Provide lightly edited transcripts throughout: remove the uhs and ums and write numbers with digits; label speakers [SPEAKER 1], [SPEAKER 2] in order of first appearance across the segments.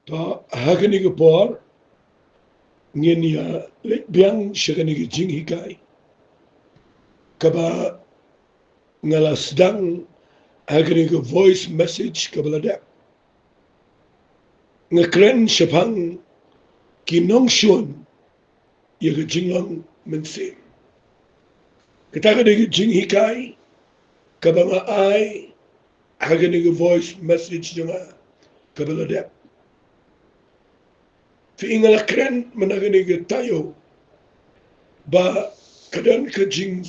[SPEAKER 1] Ta hakani ke por ngenia lek biang shakani ke jing hikai kaba ngala sedang hakani ke voice message kabalada ngakren shapang ki Nongshun ya ke Jinglong Mynsiem kita ke jing hikai kaba nga ai hakani ke voice message jonga kabalada fi ingala kren managani ke tayo ba kadan ke jing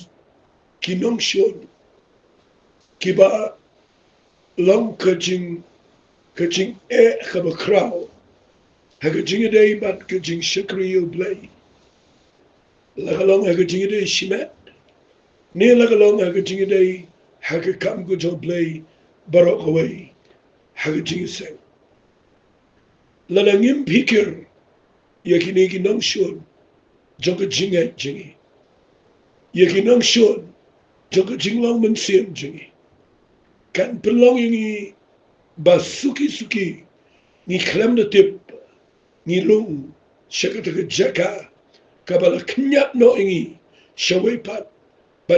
[SPEAKER 1] ki Nongshun kiba long kajing kaba kraw haga jingiday bat kajing Sohthri U Blei lagalong haga jingiday shimet ni lagalong haga jingiday haga kam gujo Blei barok away haga Jingiaseng lalangim pikir yakini ki Nongshun jaka jingi yaki Nongshun jaka Jinglong Mynsiem jingi kan pelong ini basuki ni klem de tip ni lung syakata ke Jaka kabala kenyap no ingi syawai pat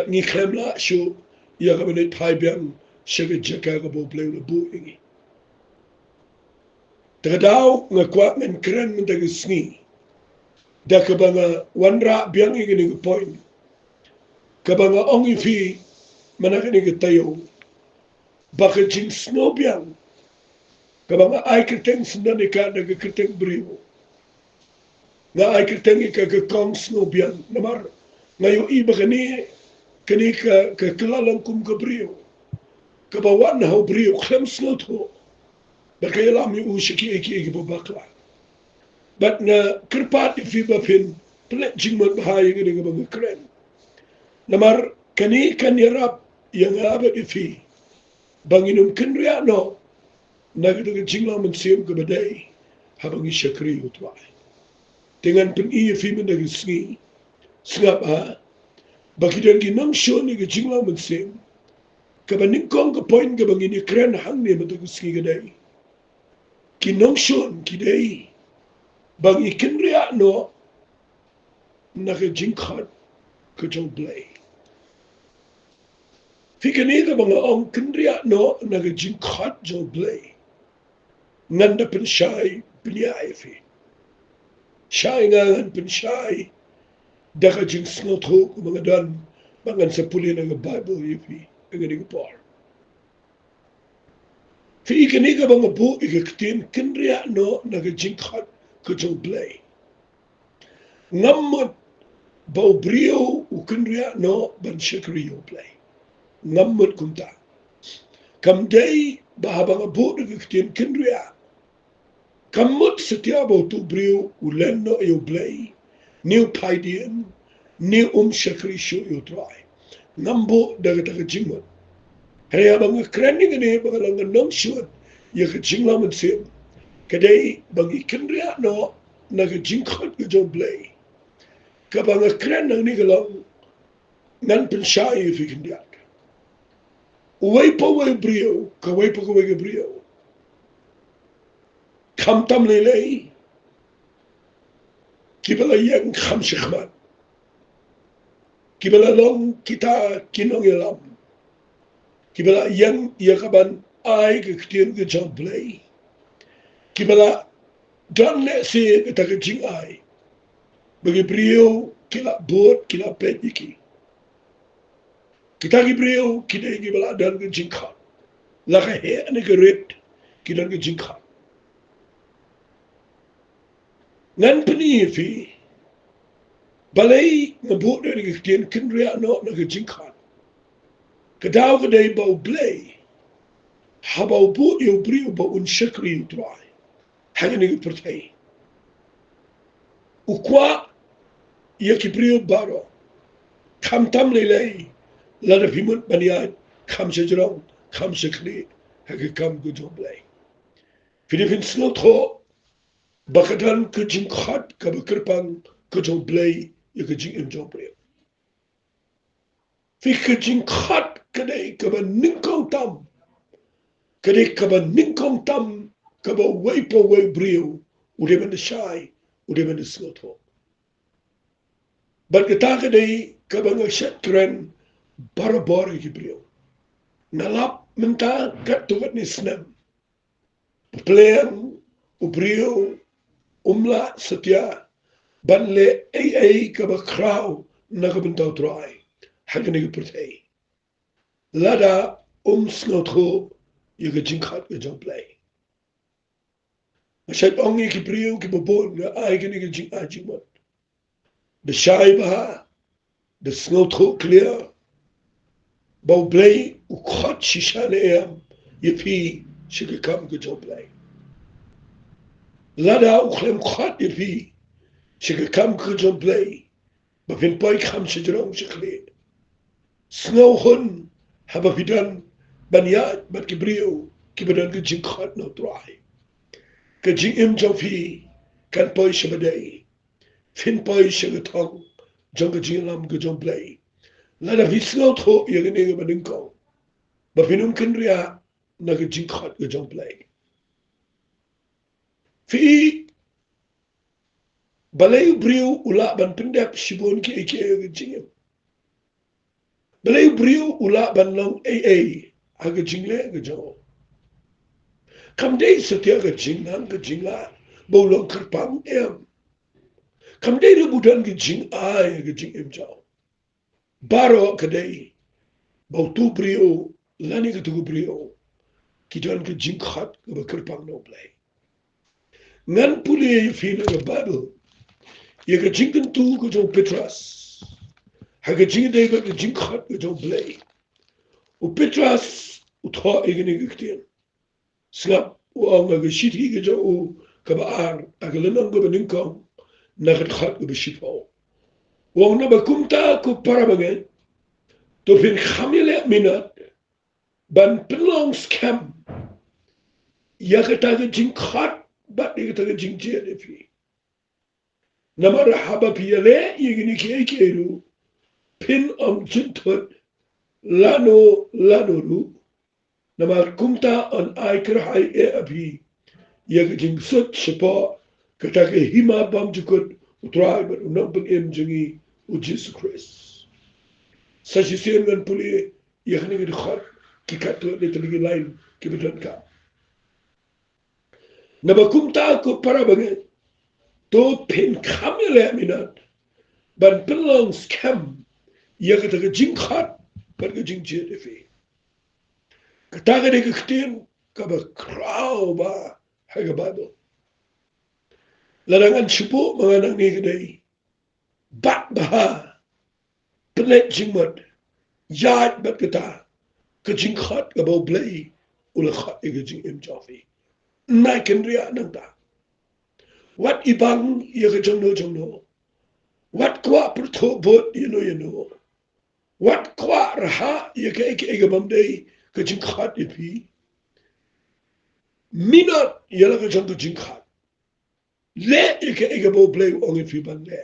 [SPEAKER 1] ni klem la syu ya kabane thai biang syaka Jaka kabo bleu le bu ingi tagadaw ngakwa men keren men tagi Sngi da kabanga wanra biang ingi ni point kabanga ongi fi manakani ke tayo bakal jing snow biang kabanga ai keteng sendanika daga keteng beriu nga ai keteng ka kong snow biang namar ngayo iba kani ka kelalang kum ka beriu kabawan hau beriu klem snow to bakay lam yu ushiki iki babakla bat na kerpat ifi bapin pelet jingmat bahaya gini kabanga keren namar kani yarap yang abad ifi banginum kenria no nagadaga Jinglong Mynsiem ke badai habangi Sohthri U Blei dengan peni fi mendaga Sngi sengap bagi dan ki Nongshun ni ke Jinglong Mynsiem ke baningkong ke point ke bangi ni keren hangne mendaga Sngi kedai ki Nongshun kidai bangi kenria no naga jingkyrkhu ke Blei fi kani ke banga ong kenria no naga jingkyrkhu Blei nganda pensyai penyai fi syai ngan pensyai daga jing snotho mangadan bangan sepuli ng Bible fi ngani por fi ikani ka bang bu ikaktin kenria no naga jingkyrkhu ko Blei ngamot bau brio u kenria no ban Sohthri U Blei ngamot kumta kamdai bahabang bu ikaktin kenria kamut setiap tu beriu ulen no U Blei new paidian new Sohthri U Blei ngambo daga jingmot hari abang keren ni gini bagalang Nongshun ya ke Jinglong Mynsiem kadai bagi kenria no naga jingkyrkhu ke Blei kabang keren nang ni galang nan pensyai fi kendiat uwai pa wai beriu kawai pa kawai beriu kam tam lelei kibala yang kam sykhmat kibala long kita kinong yalam kibala yang yakaban ai ke Ktien U Blei kibala dan le se kita ke jing ai bagi brio kila bot kila pet iki kita ki brio kita kibala dan ke jingkyrkhu la ka he ne ke ret kita ke jingkyrkhu ngan peni fi balai ngabut dari Ktien kenria no naga jingkyrkhu kadaw kadai bau Blei habau bu yu beriu bau Sohthri U Blei hanya ni pertai ukwa ya ki beriu baro kam tam lelei lada pimut baniat kam sejrong kam Sohthri hagi kam gujo Blei Filipin snotho bakadan ke jingkyrkhu ke bekerpang ke Blei ya ke Jingiasyllok fi ke jingkyrkhu kadai ke ningkong tam kadai ke ningkong tam kaba way po way brio ude man de shy ude man de slotho but ketaka dei kaba nga shet kren barabor ki brio nalap menta kat tukat ni snam plan ubrio umla setia banle ai kaba kraw nakabentau try hagni pertei lada slotho yuga jinkhat ga joplay Mashat ongi ki brio ki bobon nga ai ki jing ajimot de shy ba de slotho clear Bau blei u khat shishan em yepi shikam ge job blei. Lada u khlem khat yepi shikam ge job blei. Ba fin pai kham shijrong shikli. Snow hun haba fidan banyat bat kibrio kibadan ge jing khat no dry. Ge jing im jofi kan pai shabadai. Fin pai shigatong jong ge jing lam ge job blei. Lada fi snow tho yegene ge badingko. Ba finum kendria na ge jingkhat ge jong play fi balay briu ula ban pendep shibon ki eke ge jingem balay briu ula ban long ai ge jingle ge jo kam dei setia ge jingnan ge jingla bo long kerpang em kam dei de budan ge jing ai ge jingem jo baro ke dei bo tu briu lani ge tu briu ki don ge jingkhat ge kerpang no play ngan puli fi na Bible ye ge jinken tu ge jo Petras ha ge jing de ge jing khat ge jo blei u Petras u tho e ge ne ge ktien slap u ang ge shit hi ge jo u ka ba ar a ge lenong ge benin ko na ge khat ge shifo u na ba kumta ku para bangen to fin khamile minat ban pelong scam ya ge ta ge jing khat ba ge ta ge jing je de fi namar haba piyale yigini keru pin jintot lano ru namar kumta on aikr hai e abhi yiging sut shipa katake hima bam jukut utrai but unabang em jingi u Jesus Christ sajisen gan puli yigni ge khat ki katto de tigi line ki bedan ka nabakumta ko para banget to pin kamile minat ban pelong scam yaga taga jing khat ban ga jing je defi kataga de ktien kaba kraw ba haga Bible larangan chupo mga nang ni gdei bat ba plet jingmat yad bat kata ka jing khat ka bo blei ula khat ga jing im jofi nai kendria nang ta wat ibang yaga jongno wat kwa pertho bot you know wat kwa raha ye bamdei ke jing khat ipi minot yela ke jong jing khat le ye bo blei ong ipi ban le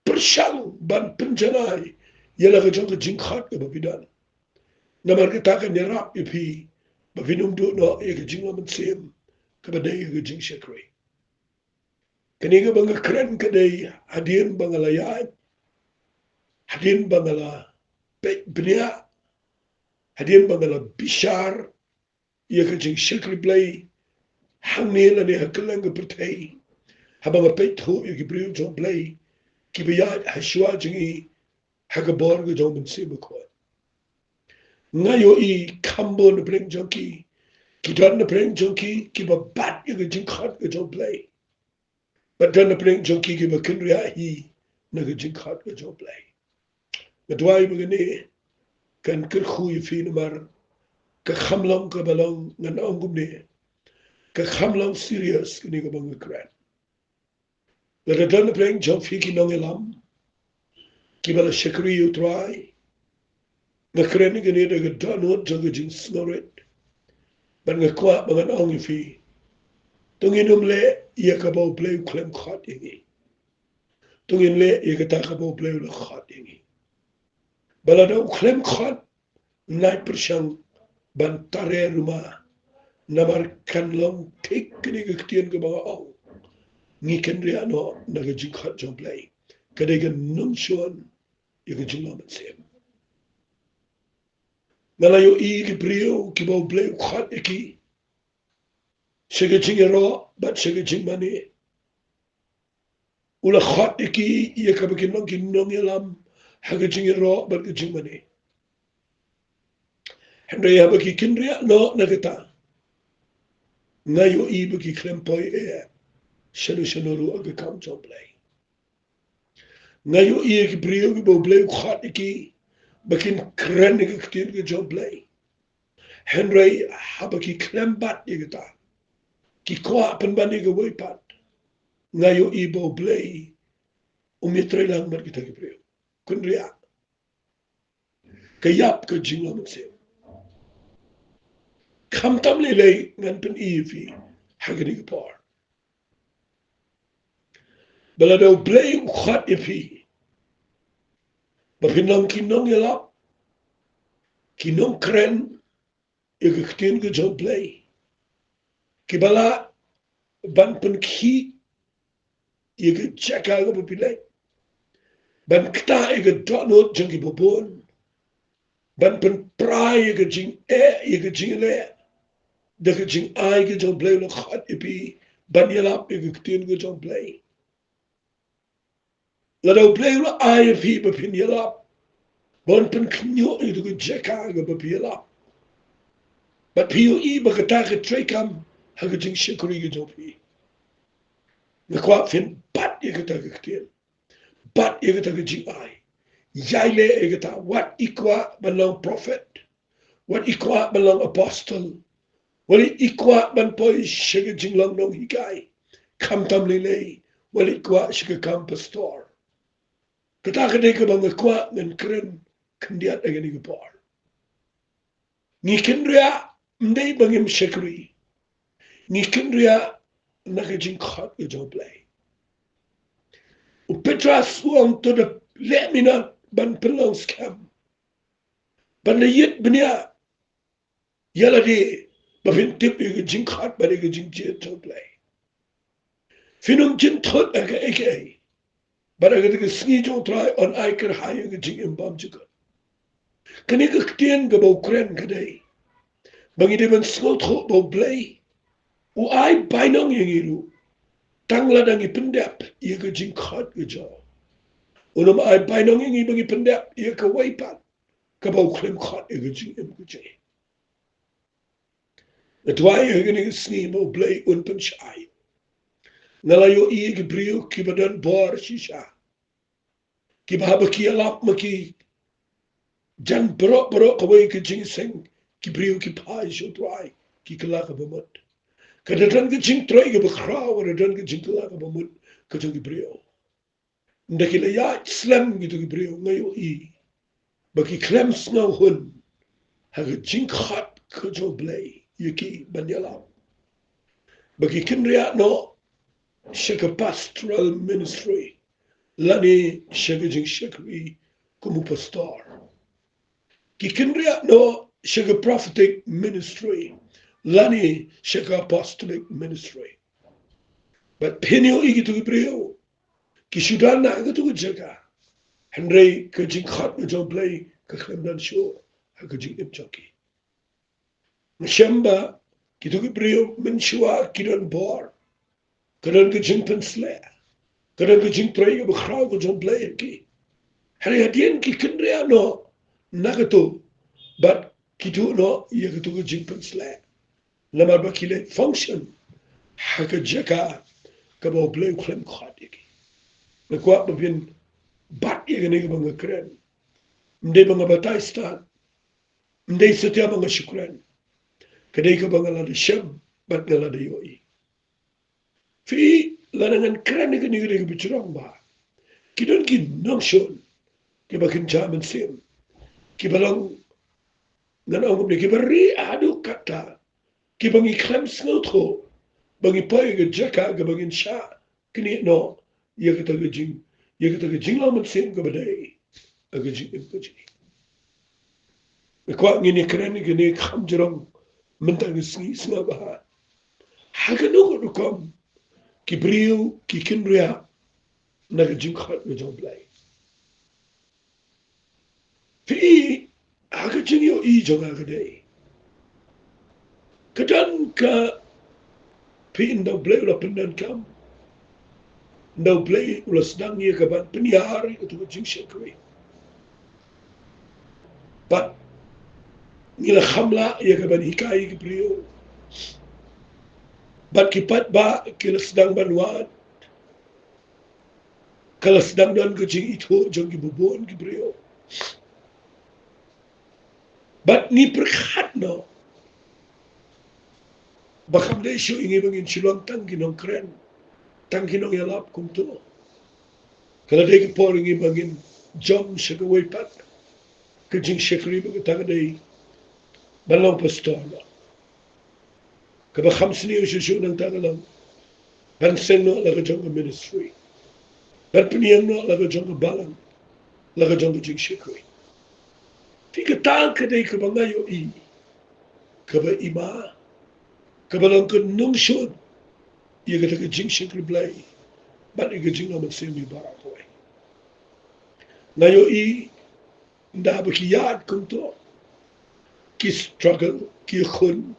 [SPEAKER 1] pershang ban penjanai yela ke jong jing khat ke babidan namar ke ta ke nyarap ipi bavinum do no ye ke jing Mynsiem ke badai ke jing shekri keniga bang kren ke dei hadin bangalaya hadin bangala bnia hadin bangala bishar ye ka jing shikri blei hangne la ne haklang pertei habang pet ho ye gibriu jo blei ki biya hashwa jingi hagabor go jo Mynsiem ko ngayo I kambo ne bring jonki ki don ne bring jonki ki ba bat ye jing khat go jo blei but don ne bring jonki ki ba kinria hi na go jing khat go jo blei Dowai begini kan kyrkhu ye fi mar ka khamlong ka balang ngan ongum ne ka khamlong serious ni ka bang kran la don playing jump fi ki nongelam ki bala shakri you try na kran ni ne da don what jog jing snoret ban nga kwa bang ong fi tungin le ye ka bo play klem khat ingi tungin le ye ka ta ka bo play la khat ingi bala da klem khat 9% ban tare rumah namar kan long take kini ke Ktien ke bawah ong ngi ken ria no naga jingkhat U Blei kadai ke Nongshun ya ke Jinglong Mynsiem ngalayo I ke brio ke bawah Blei khat iki sege jingiaroh bat sege jingmane ula khat iki ia ka bikin nong kinong yalam haga jingiaroh bat ke jingmane Henry ya bagi kinria no nagata ngayo I bagi klempoi shanu aga Counselling U Blei ngayo I ke brio ke bawah Blei khat iki bakin keren ke Ktien U Blei Henry habaki klembat igata ki kwa penbani ke wipat ngayo I bawah Blei umitrelang mat kita ke brio kunria kayap ke Jinglong Mynsiem kamtam lelei ngan pen I fi hagani ke par balado Blei khat ifi bapinong kinong yalap kinong kren ke Ktien U Blei kibala ban pen ki ke Jaka ke bapilai ban kta ke donot jeng ke bobon ban pen prai ke jing ke jing le de ke jing ai ke U Blei lo khat ipi ban yalap ke Ktien U Blei la do Blei lo ai ipi bapin yalap ban pen knyo ke Jaka ke bapi yalap bat piu I bakata ke trekam ha ke jing shikuri ke jopi na kwa fin bat ke ta ke Ktien bat ke ta ke jing ai yaile ke ta what ikwa belong prophet what ikwa belong apostle wali ikwa ban poi shige Jinglong nong hikai kam tam lele wali ikwa shige kam pastor kata kade ke bang ikwa ngan kren kendiat again ke par ni kendria mdei bangim shikri ni kendria naka jing khat U Blei u petra suang to the let me not ban pelong scam ban le yit bnia yala de bafin tip ke jing khat ba ke jing U Blei finum jin thot aka but I get Sngi try on I can hire the jing in Bamjika. Can you get Ktien go Kren Kaday? Bangi even Sohthri bo Blei. U I Bynong Yangiru. Tangla dangi pendap, ye go jing khat go jaw. Unum I Bynong Yangi bangi pendap, ye ka waypat. Kabo Klem khat ye go jing im go jay. That's why you're getting Sngi bo Blei unpen shai. Nalayo ye brio kibadan bor shisha. Kibahaba alap maki. Jan bro kawai ke Jingiaseng ki brio ki pai Sohthri ki kelaka bamut. Kadatan ke jing trai ke bakrau kadatan ke jing kelaka bamut ke jing brio. Ndakila ya slam gitu ke brio ngayo I. Baki klem snau hun ha ke jing khat ke U Blei yaki banyala. Baki kinria no shaka pastoral ministry lani shaka jing shakri kumu pastor. Kikindria no shaka prophetic ministry, lani shaka apostolic ministry. But penio igitu brio, kisudana igitu Jaka. Henry kajing khat U Blei kaklemdan show, hakajing imchoki. Nshamba kitu brio menshua kidan bor, kadan kajing pensle, kadan kajing trai bakrau U Blei ki. Hari hadian kikindria no nagato. But kitu no ia kitu ke jing pensle. Lamar bakile function haka Jaka kabo Blei klem khat iki. Nakwa babin bat ia gani banga keren. Mdei banga bataista. Mdei setia banga syukran. Kadai ka banga lada syam bat ngalada yoi. Fi lanangan keren iki ni gani bicarong ba. Kidon ki Nongshun ki bakin jaman sim. Ki balang ngan angum ni ki beri adu kata. Ki bangi klem Sohthri bangi pai ke Jaka ke bangin sha kini no ia kata ke Jinglong Mynsiem ke badai ke jing im ke ji. Kwa ngini keren ni kini kham jerong mentang Sngi Snga baha. Haganuk rukom ki brio ki kinria na jingkhat na Ktien U Blei. Fi hagajingyo I jonga kadai. Kadan ka pi Ktien U Blei ula pendan kam. Ktien U Blei ula sedang ia kaban penyari untuk jingkyrkhu. But ngila khamla ia kaban hikai ki brio. But kipat ba kila sedang banwat. Kalau sedang dan kecing itu jong ki bubon ki brio. But ni perkhat no. Bakam de isu ingi bangin Shillong tang kinong keren. Tang kinong yalap kum tu. Kalau de ki por ingi bangin jom shakawai pat. Kecing shakri bagi tang de Balang pastor no. Kabakam sini usu nang tangalang. Ban seng no laga jong ministry. Ban peniang no laga jong Balang. Laga jong Jingiasyllok. Tika tang kadai kabangayo I. Kaba ima. Kabalang ka Nongshun. Ia kata ka Ri-Bhoi Blei. Bat ika Jinglong Mynsiem Ri-Bhoi. Ngayo I. Nda bakiyad kung to. Ki struggle. Ki khun.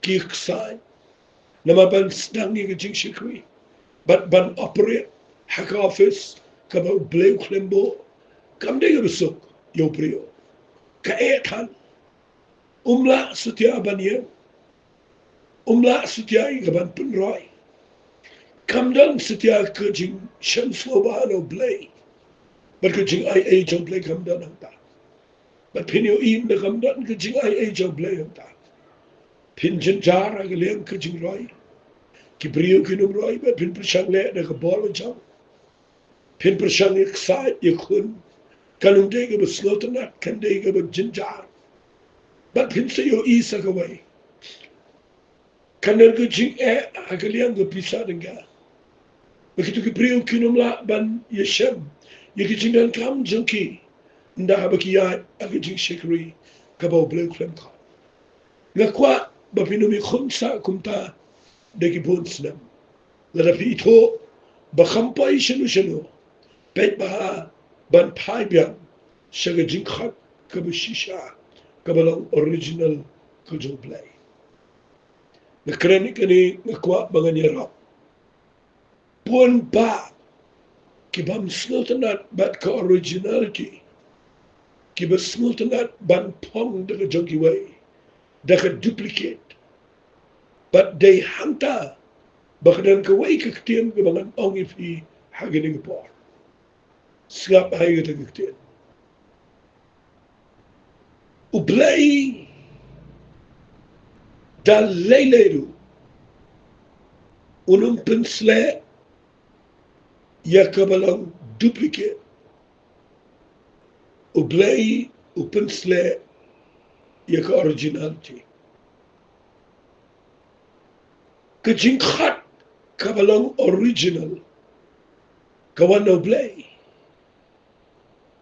[SPEAKER 1] Ki ksay. Namaban sedang ika Jingiasyllok. Bat ban operate. Hak office. Kaba Blei klembo. Kam dia besok. Yo brio. Kaetan. Umla setia banyak. Umla setia ikaban penroy. Kamdan setia ke jing Counselling Ktien U Blei. But ke jing IA Ktien U Blei kamdan hangta. But pinyo in na kamdan ke jing IA Ktien U Blei hangta. Pin jingiaroh ke liang ke jing roy. Ki brio kinum roy. But pin persang le na ke bol jang. Pin persang ik sai ik hun. Kanum de ke beslotenat. Kan de ke jingiaroh. But pin se yo isa kawai. Kanar ke jing agaliang ke pisah dengar. Begitu ke brio kinum la ban yeshem. Ye ke jing dan kam jengki. Nda bakiyat ake jing shekri. Kabau Blei klem ka. Ngakwa bapinumi khunsa kumta deki bonsnam. Ladapi ito bakampai shenu. Pet baha ban pai biang. Shaga jingkhat kabashisha. Kabalang original Ktien U Blei. Nakrenik ini ngakwa banganyarap. Pun ba kibam snultanat bat ka originality. Kiba snultanat ban pong daga Jowai. Daga duplicate. But they hanta bakadan kawai ka Ktien kabangan ongi fi hagining por. Sngap hai ka Ktien U Blei da leileru unum pensle ya kabalang duplicate U Blei u pensle ya ka originality ka jingkhat kabalang original kawan U Blei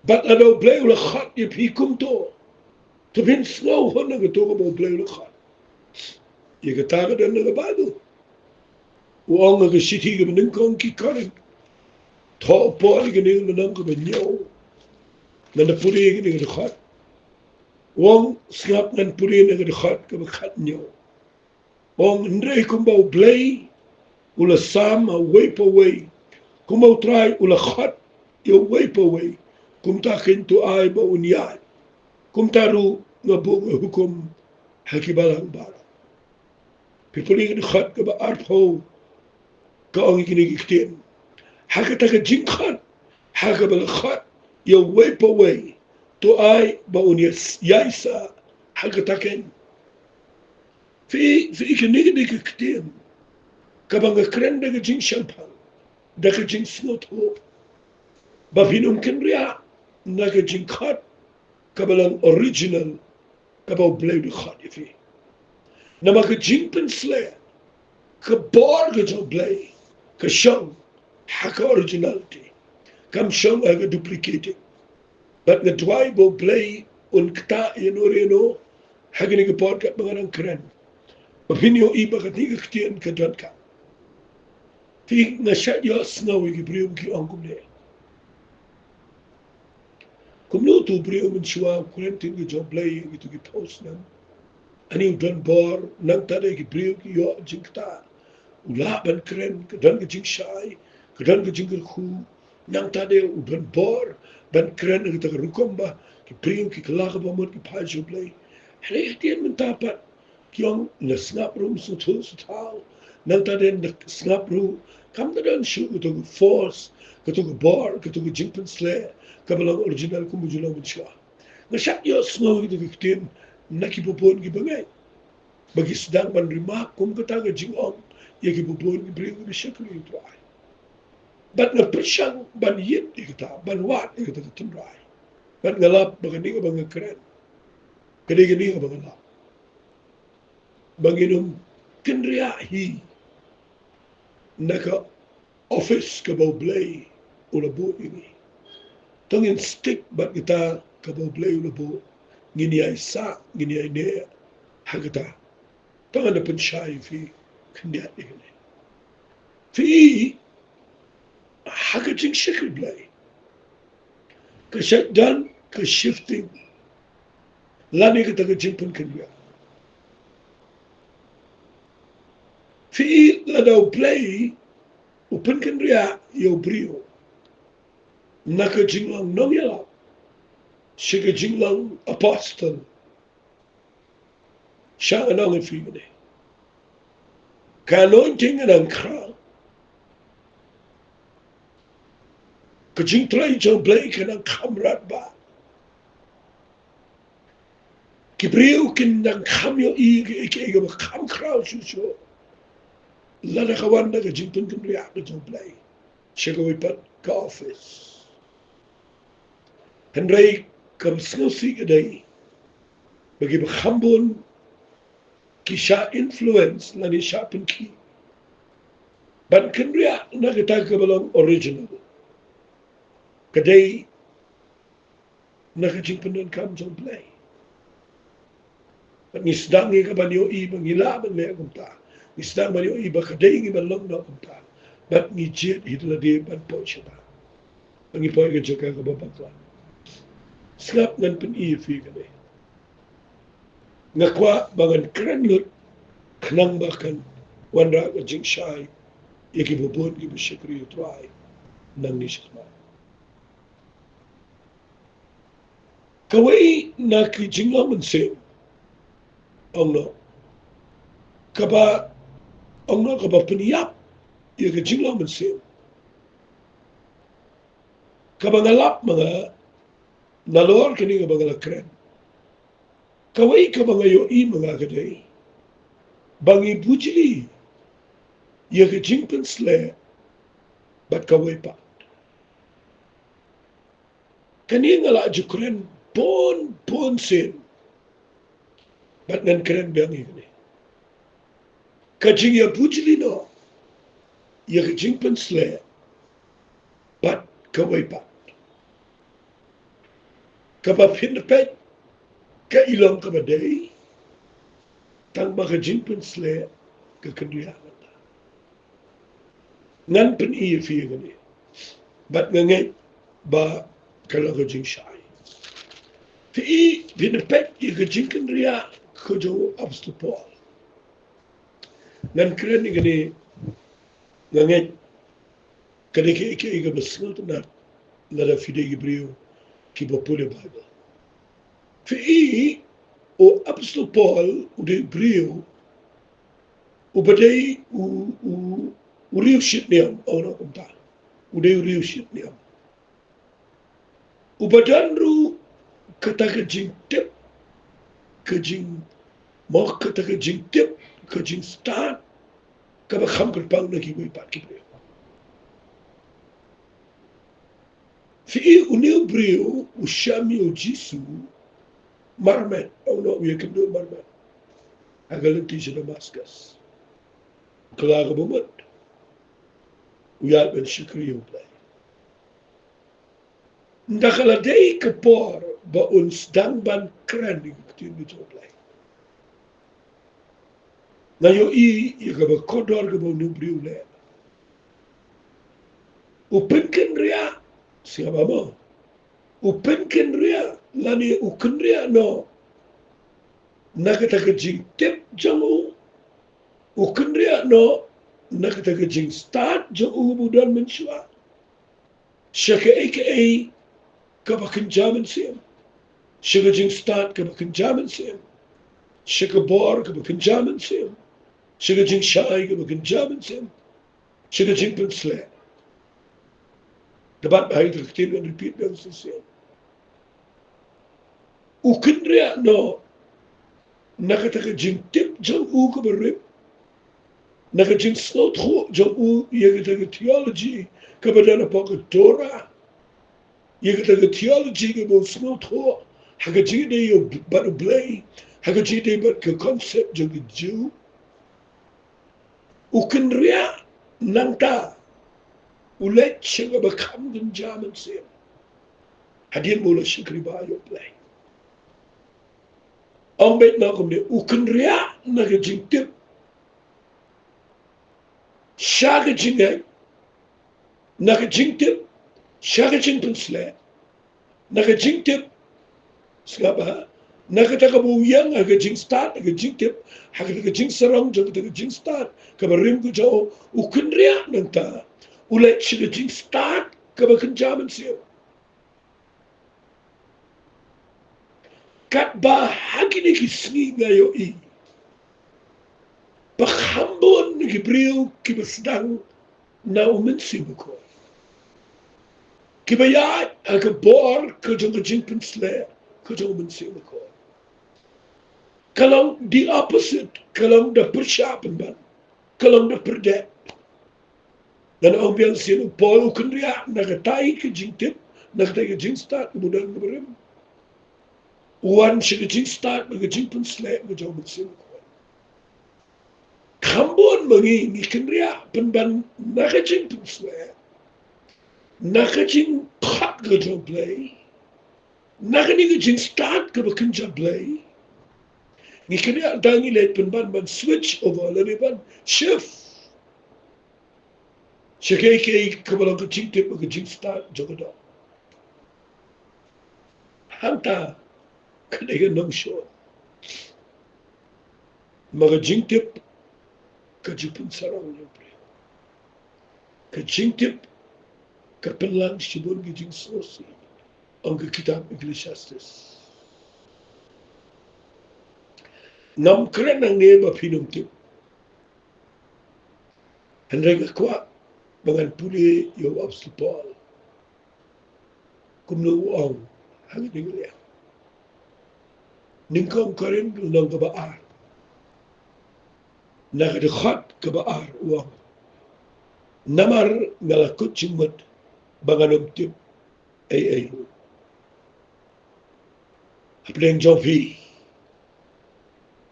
[SPEAKER 1] bat la U Blei ula khat ya pi kumto to bin slow hona ka to U Blei ula khat ye kataga dan nagabado. Uang nga siti ka maningkong kikarin. Topo ay ganing manang ka banyaw. Nanapuri ka nakakhat. Uang snap nan puri nakakhat ka bakhat nyaw. Uang ndray kumbaw Blei. Ula sam a wipe away. Kumaw try ula khat. Ya wipe away. Kumta kintu ay ba unyad. Kumtaru nga bunga hukum hakibalang bara. Pipuling khat ka ba arpo ka ang ikinigiktin. Haka taka jingkhat. Haka ba khat. Ya wipe away. To ay ba unyas yaisa. Haka taken. Fi ikinigiktin. Kabang kren daga jing shampang. Daga jing snotho. Ba pinum kinriya. Naga jingkhat. Kabalang original. Kabaw Blei du khat ifi. Na maka jingpen sle ka bor ka Ktien U Blei ka siyang haka originality kam siyang aga duplicating but nga Jowai bo Blei un kta yano reno haka ni ka bor ka mga nang kren Opinio iba katiga Ktien kedon ka. Ti ngasya yo Sngi ki brio ki ongkum ne. Kumno tu brio menshua kurentin ki Jo Blei gitu ki post nan. Ani donbor nang tade ki brio ki yo jingta. Ula ban keren kedon ki jingshai, kedon ki jingkyrkhu. Nang tade donbor ban keren ki tak rukomba ki brio ki kelaka bamot ki pa Jo Blei. Hele Ktien mentapat kiong na snap room sutal nang tade na snap room kam na dan shu kutu force kutu bar kutu jingpen sle kabalang original kumujulaw mensha ngasyak yo snow gitu Ktien nakipupon ki bagay bagi sedang man rimak kum kataga Jinglong ya kipupon ki bring ki shakri try bat na persyang ban yit ikata ban wat ikata tunrai bat ngalap bagani ka bang keren kadi ka bang banginum kenria hi naka office kabau Blei ulabo ini tongin stick bat kita kabau Blei ulabo ngini ay sa ngini ay ne hagata tongan na pensyai fi kendia ini fi hagating shikil Blei ka shutdown ka shifting lani kita ka jingpun kendia fi ladau Blei upen kenria yo brio naka Jinglong nongyala shiga Jinglong apostle siya anong ifigane kanointing anang kra ka jingtray Jo Blei kanang kamrat ba ki brio kinang kamyo iga makam kraw susyo lada kawan na ka jingpun kenria ka Jo Blei siya kawipat ka office Henry kam sngusi kadai bagi berhambun kisah influence lani siya penki ban kenria na kita kabalang original kadai na kajingpunan kam Jo Blei ban ngisdangi ka banyo i bangila ban le kumta ngisdang banyo i ba kadai ngi balong na kumta bat ngijit hitla di ban po siya bangi po ka Jaka ka babaklan Skap ngan pen ifi kane. Ngakwa bangan keren lut kenang bahkan wandra ka jingshai iki bubun ki bishikri utrai nang nishma. Kawai na ki Jinglong Mynsiem ongno kaba ongno kaba peniyap ya ki Jinglong Mynsiem kaba ngalap mga nalor kini ka mga keren. Kawai ka mga yoi mga kadai. Bangi bujili. Ya ka jingpen sle. Bat kawai pa. Kani nga la aja keren. Pon sen. Bat ngan keren bangi kani. Kajing ya bujili no. Ya ka jingpen sle. Bat kawai pa. Kapa pinapet ka ilang kabadai tang baka jingpen sle ka kandiyanan ta. Ngan pen iya fiye gani. Bat ngangay ba kala ka jing shay. Fi pinapet iya ka jing kandiya ko jo abstupol. Ngan keren iya gani ngangay kadike ike iya basingal na lada fide gibriyo ki bapule Bible. Fi o apostol Paul o de brio o badai o riushit niam ona kumta. O de riushit niam. O badanru kata ka jing tip ka jing mo kata ka jing tip ka jing start ka ba kham kerpang na ki pat ki brio. Fi o brio o shami o jisu marmet, ono we kynduh marmet. Agalanti siya Damascus. Kalaga bumot. Uyat ben Shikri U Blei. Nakaladay kapor ba uns dangban kren ni Ktien U Blei. Ngayo ya ka ba kodor ka ba nubriu le. Upenken ria siapa mo? Upenken ria lani uken ria no. Nakata ka jing tip jangu. Uken ria no. Nakata ka jing start jangu budan menshua. Shaka aka ka ba kenjaman siem. Shaka jing start ka ba kenjaman siem. Shaka bor ka ba kenjaman siem. Shaka jing shai ka ba kenjaman siem. Shaka jing pensle. Dapat bahaya terketil dan repeat dan sesiap. Uken ria no. Nakataka jing tip jang u ka berip. Naka jing Sohthri jang u yakataka theology ka badana pa ka Torah. Yakataka theology ka ba Sohthri. Haka jing de yo batu Blei. Haka jing de bat ka concept jang ka Jew. Uken ria nangta. Ulet siya ba kam gan jaman siya. Hadian mula siya Ri-Bhoi Blei. Ang bet na kumde uken ria naka jing tip. Shaka jingay, naka jingtip, shaka jingpensle, naka jingtip, skaba, naka takabuyang, naka jing start, naka jingtip, haka taka jing sarong, jaka taka jing start, kaba rim ko jao, ukenria nanta, ulet shaka jing start, kaba kenjaman siya. Kat bahagi ni kisngi ngayo i, pakhambon ni kibriw kibasdang na Mynsiem ko. Kibayat aga bor ka jong ka jingpensle ka jong Mynsiem ko. Kalau the opposite, kalau da persyapan ban, kalau da perdet. Dan ang biang sino polo kendria nagatai ka jingtip, nagatai ka jingstart kemudian keberim. Uwan siya ka jingstart, naga jingpensle ka jong Mynsiem ko. Kambon mangi ni kendria penban naga jingpensle. Nakajing cut ka jong Blei. Nakani ka jing start ka ba kenja Blei. Ni kena dangi let ban switch over lani ban shift. Shakai kai kabalang ka jing tip ka jing start jogoda. Hanta kena ka Nongshun. Maga jing tip ka jipun sarang yung pre. Ka jing tip ka pelang shibun ka jing sosi. Ang ka kitab Ecclesiastes. Ngam keren ang neba pinum tip. Henry ka kwa bangan puli yung Apostle Paul. Kumnuang hangin niya. Ningkong karen ng kabaar. Nakadekhat kabaar uang. Namar ngalakot simot banganom tip ay. Apeleng Jowai.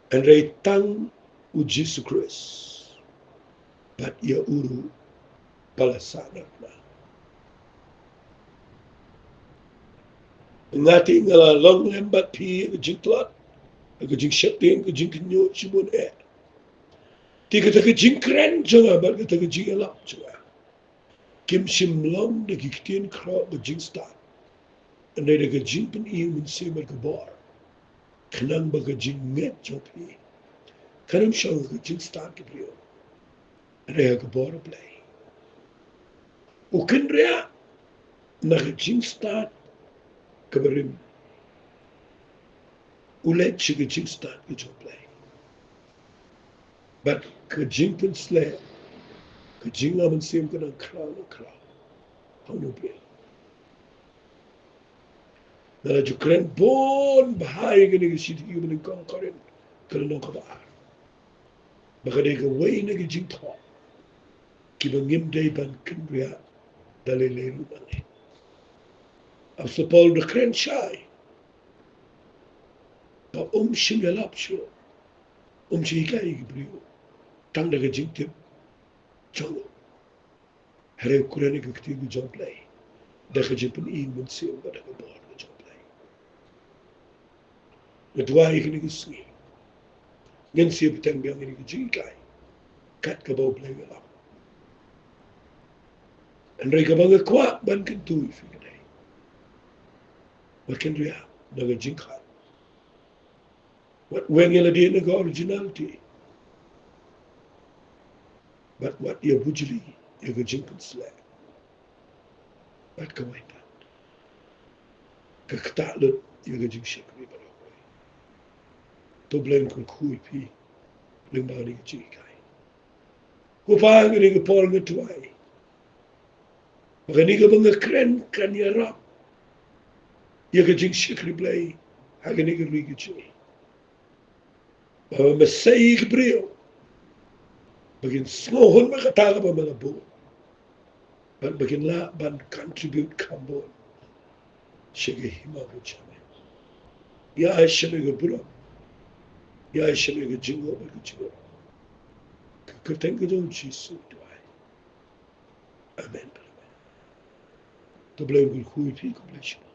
[SPEAKER 1] Henry tang u Jesus Christ. Pat ia uru palasanat na. Ngati ngala long lembat pi ke jing tlat, ke jing shepting, ke jing kynduh cibun e. Tiga ke jing kren jonga bat ke jingiaroh jonga. Kim sim long de Ktien U ke jing start. Andai de ke jing pen i Mynsiem ke bor. Kenang ba ke jing met jopi. Kanam shong ke jing start ke brio. Andai ke bor Blei. Uken ria na ke jing start keberim. Ulet ke jing start ke jong Blei. But ke jing pensle, ke jing Mynsiem ke nang krau. Hau no Blei. Nala jukren bon bahaya ke nege siti yu mening kong koren ke nong kabaar. Baka de ke wei nege jing tho. Ki bangim day ban kendria dalile rumane. After Paul de kren shai. Pa shimyalap syo. Shikai gibriyo. Tang nege jing tip. Jongo. Here kurene ke ktigu jong Blei. Daka jipun i Mynsiem ba daka bor ke jong Blei. Jowai ke nege Sngi. Ngan siap tang biang ini jingkai. Kat ke bawah Blei ngelap. Andai ka banga kuat ban kynduh fi kadai. Makin ria naga jingkai. What when yala dia naga originality. But what ia bujili ia ga jingkan selek. Bat ka waitan. Ka ketak lut ia ga jing syek ni pada koi. To blend kun kui pi. Lyngba ni ga jingkai. Ku paham ni ga pol ga tuai. Maka ni ga banga keren kan ya rap. Ia ga jing syek ni Blei. Haga ni ga lui ga jing. Bahawa masai ka brio. Bagin smohon makataga pa mga buo. But bagin la ban contribute kambon. Siya ga hima ko siya. Ya ay siya may ga buro. Ya ay siya may ga jingo may ga jingo. Kakateng ka doon Jingduwai. Amen. To blame ko kuy pi ko bless you.